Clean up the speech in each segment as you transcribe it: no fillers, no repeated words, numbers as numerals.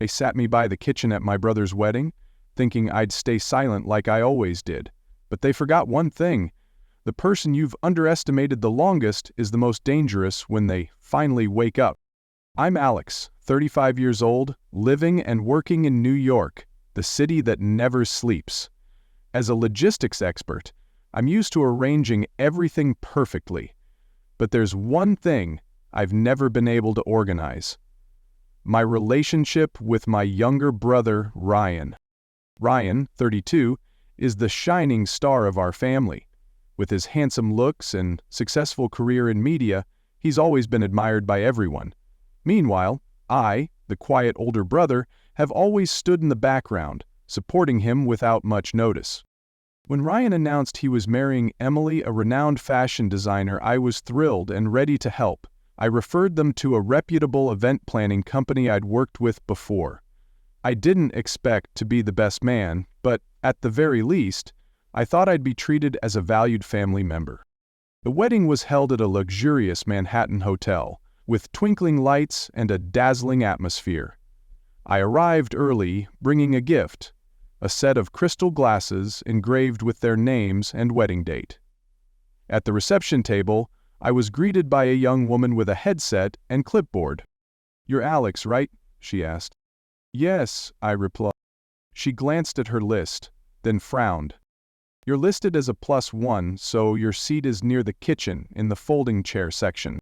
They sat me by the kitchen at my brother's wedding, thinking I'd stay silent like I always did. But they forgot one thing. The person you've underestimated the longest is the most dangerous when they finally wake up. I'm Alex, 35 years old, living and working in New York, the city that never sleeps. As a logistics expert, I'm used to arranging everything perfectly. But there's one thing I've never been able to organize: my relationship with my younger brother, Ryan. Ryan, 32, is the shining star of our family. With his handsome looks and successful career in media, he's always been admired by everyone. Meanwhile, I, the quiet older brother, have always stood in the background, supporting him without much notice. When Ryan announced he was marrying Emily, a renowned fashion designer, I was thrilled and ready to help. I referred them to a reputable event planning company I'd worked with before. I didn't expect to be the best man, but at the very least, I thought I'd be treated as a valued family member. The wedding was held at a luxurious Manhattan hotel, with twinkling lights and a dazzling atmosphere. I arrived early, bringing a gift: a set of crystal glasses engraved with their names and wedding date. At the reception table, I was greeted by a young woman with a headset and clipboard. "You're Alex, right?" she asked. "Yes," I replied. She glanced at her list, then frowned. "You're listed as a +1, so your seat is near the kitchen in the folding chair section."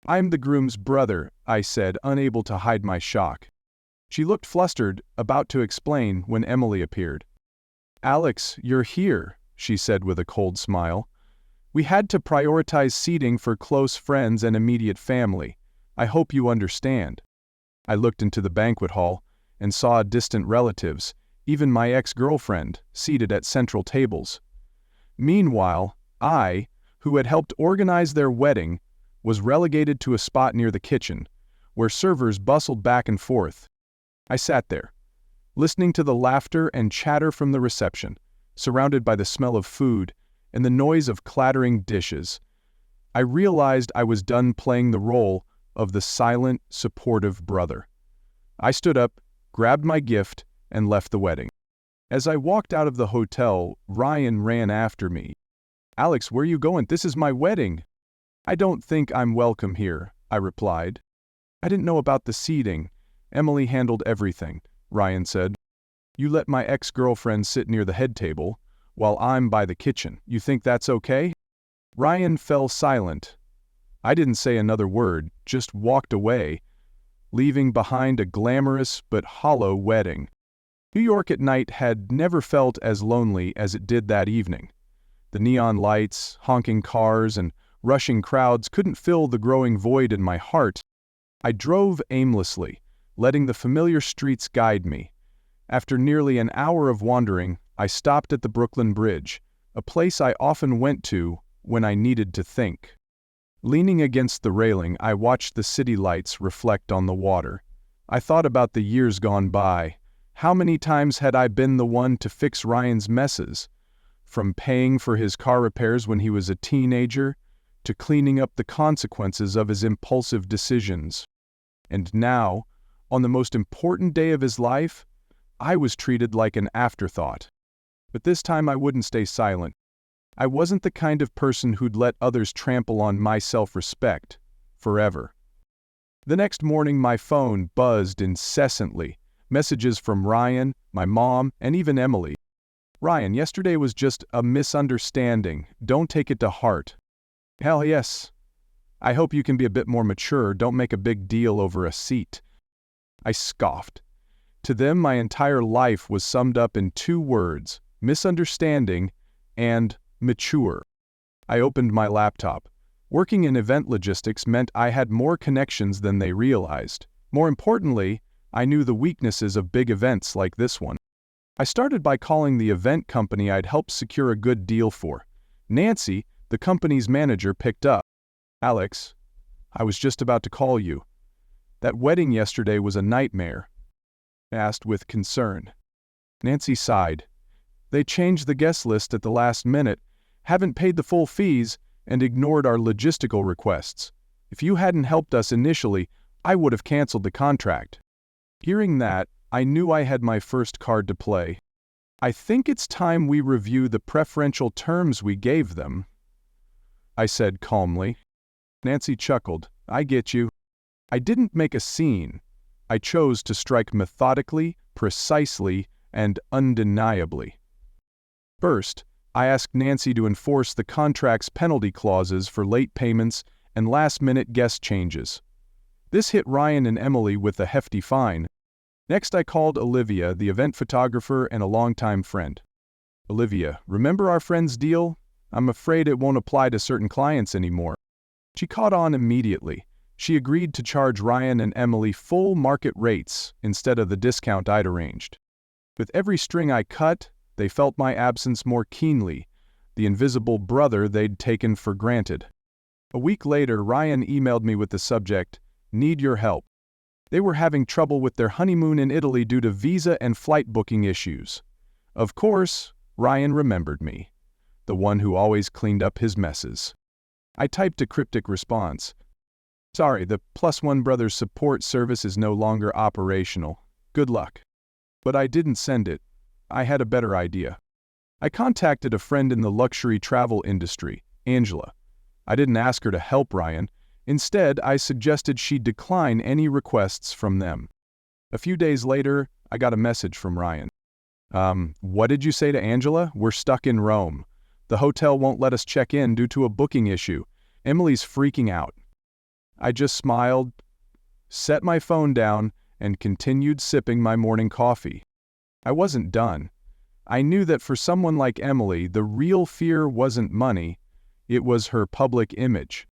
"I'm the groom's brother," I said, unable to hide my shock. She looked flustered, about to explain, when Emily appeared. "Alex, you're here," she said with a cold smile. "We had to prioritize seating for close friends and immediate family. I hope you understand." I looked into the banquet hall and saw distant relatives, even my ex-girlfriend, seated at central tables. Meanwhile, I, who had helped organize their wedding, was relegated to a spot near the kitchen, where servers bustled back and forth. I sat there, listening to the laughter and chatter from the reception, surrounded by the smell of food and the noise of clattering dishes. I realized I was done playing the role of the silent, supportive brother. I stood up, grabbed my gift, and left the wedding. As I walked out of the hotel, Ryan ran after me. "Alex, where are you going? This is my wedding." "I don't think I'm welcome here," I replied. "I didn't know about the seating. Emily handled everything," Ryan said. "You let my ex-girlfriend sit near the head table, while I'm by the kitchen. You think that's okay?" Ryan fell silent. I didn't say another word, just walked away, leaving behind a glamorous but hollow wedding. New York at night had never felt as lonely as it did that evening. The neon lights, honking cars, and rushing crowds couldn't fill the growing void in my heart. I drove aimlessly, letting the familiar streets guide me. After nearly an hour of wandering, I stopped at the Brooklyn Bridge, a place I often went to when I needed to think. Leaning against the railing, I watched the city lights reflect on the water. I thought about the years gone by. How many times had I been the one to fix Ryan's messes? From paying for his car repairs when he was a teenager, to cleaning up the consequences of his impulsive decisions. And now, on the most important day of his life, I was treated like an afterthought. But this time I wouldn't stay silent. I wasn't the kind of person who'd let others trample on my self-respect forever. The next morning my phone buzzed incessantly. Messages from Ryan, my mom, and even Emily. "Ryan, yesterday was just a misunderstanding. Don't take it to heart." "Hell yes. I hope you can be a bit more mature. Don't make a big deal over a seat." I scoffed. To them, my entire life was summed up in two words: misunderstanding and mature. I opened my laptop. Working in event logistics meant I had more connections than they realized. More importantly, I knew the weaknesses of big events like this one. I started by calling the event company I'd helped secure a good deal for. Nancy, the company's manager, picked up. "Alex, I was just about to call you. That wedding yesterday was a nightmare," I asked with concern. Nancy sighed. "They changed the guest list at the last minute, haven't paid the full fees, and ignored our logistical requests. If you hadn't helped us initially, I would have canceled the contract." Hearing that, I knew I had my first card to play. I think it's time we review the preferential terms we gave them, I said calmly. Nancy chuckled. I get you. I didn't make a scene. I chose to strike methodically, precisely, and undeniably. First, I asked Nancy to enforce the contract's penalty clauses for late payments and last-minute guest changes. This hit Ryan and Emily with a hefty fine. Next, I called Olivia, the event photographer and a longtime friend. Olivia, remember our friend's deal? I'm afraid it won't apply to certain clients anymore. She caught on immediately. She agreed to charge Ryan and Emily full market rates instead of the discount I'd arranged. With every string I cut, they felt my absence more keenly, the invisible brother they'd taken for granted. A week later, Ryan emailed me with the subject, "Need your help." They were having trouble with their honeymoon in Italy due to visa and flight booking issues. Of course, Ryan remembered me, the one who always cleaned up his messes. I typed a cryptic response. Sorry, the Plus One Brothers support service is no longer operational. Good luck. But I didn't send it. I had a better idea. I contacted a friend in the luxury travel industry, Angela. I didn't ask her to help Ryan. Instead, I suggested she decline any requests from them. A few days later, I got a message from Ryan. What did you say to Angela? We're stuck in Rome. The hotel won't let us check in due to a booking issue. Emily's freaking out. I just smiled, set my phone down, and continued sipping my morning coffee. I wasn't done. I knew that for someone like Emily, the real fear wasn't money, it was her public image.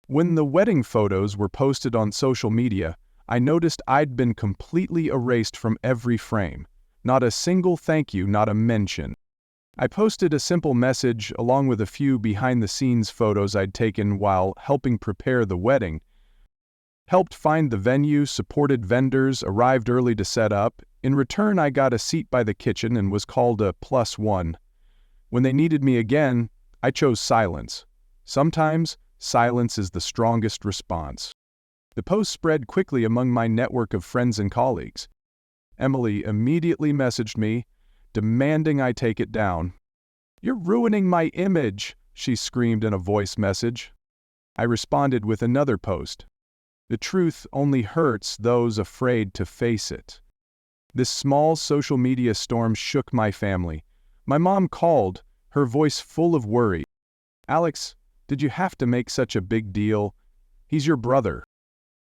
When the wedding photos were posted on social media, I noticed I'd been completely erased from every frame. Not a single thank you, not a mention. I posted a simple message along with a few behind-the-scenes photos I'd taken while helping prepare the wedding. Helped find the venue, supported vendors, arrived early to set up. In return, I got a seat by the kitchen and was called a plus one. When they needed me again, I chose silence. Sometimes, silence is the strongest response. The post spread quickly among my network of friends and colleagues. Emily immediately messaged me, demanding I take it down. "You're ruining my image," she screamed in a voice message. I responded with another post. The truth only hurts those afraid to face it. This small social media storm shook my family. My mom called, her voice full of worry. "Alex, did you have to make such a big deal? He's your brother."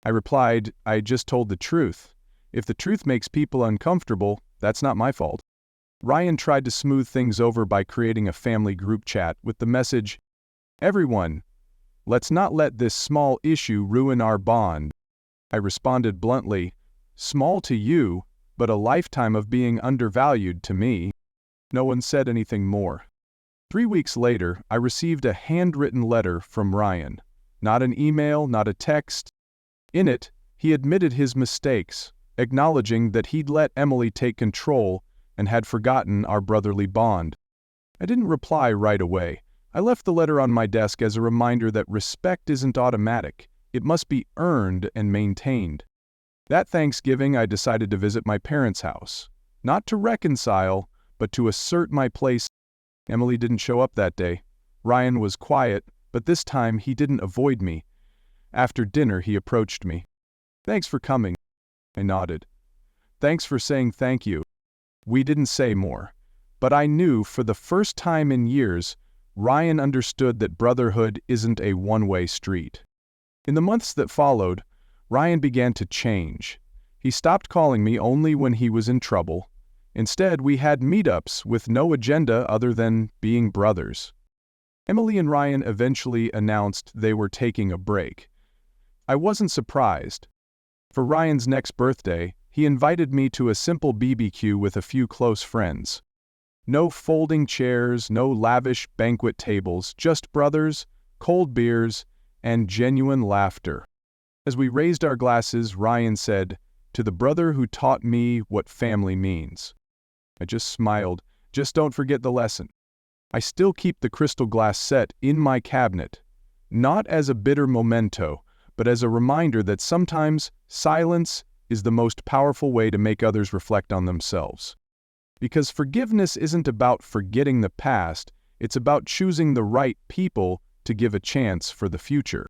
I replied, "I just told the truth. If the truth makes people uncomfortable, that's not my fault." Ryan tried to smooth things over by creating a family group chat with the message, "Everyone, let's not let this small issue ruin our bond." I responded bluntly, "Small to you, but a lifetime of being undervalued to me." No one said anything more. 3 weeks later, I received a handwritten letter from Ryan. Not an email, not a text. In it, he admitted his mistakes, acknowledging that he'd let Emily take control and had forgotten our brotherly bond. I didn't reply right away. I left the letter on my desk as a reminder that respect isn't automatic. It must be earned and maintained. That Thanksgiving, I decided to visit my parents' house. Not to reconcile, but to assert my place. Emily didn't show up that day. Ryan was quiet, but this time he didn't avoid me. After dinner, he approached me. "Thanks for coming." I nodded. "Thanks for saying thank you." We didn't say more, but I knew for the first time in years, Ryan understood that brotherhood isn't a one-way street. In the months that followed, Ryan began to change. He stopped calling me only when he was in trouble. Instead, we had meetups with no agenda other than being brothers. Emily and Ryan eventually announced they were taking a break. I wasn't surprised. For Ryan's next birthday, he invited me to a simple BBQ with a few close friends. No folding chairs, no lavish banquet tables, just brothers, cold beers, and genuine laughter. As we raised our glasses, Ryan said, "To the brother who taught me what family means." I just smiled. "Just don't forget the lesson." I still keep the crystal glass set in my cabinet, not as a bitter memento, but as a reminder that sometimes silence is the most powerful way to make others reflect on themselves. Because forgiveness isn't about forgetting the past, it's about choosing the right people to give a chance for the future.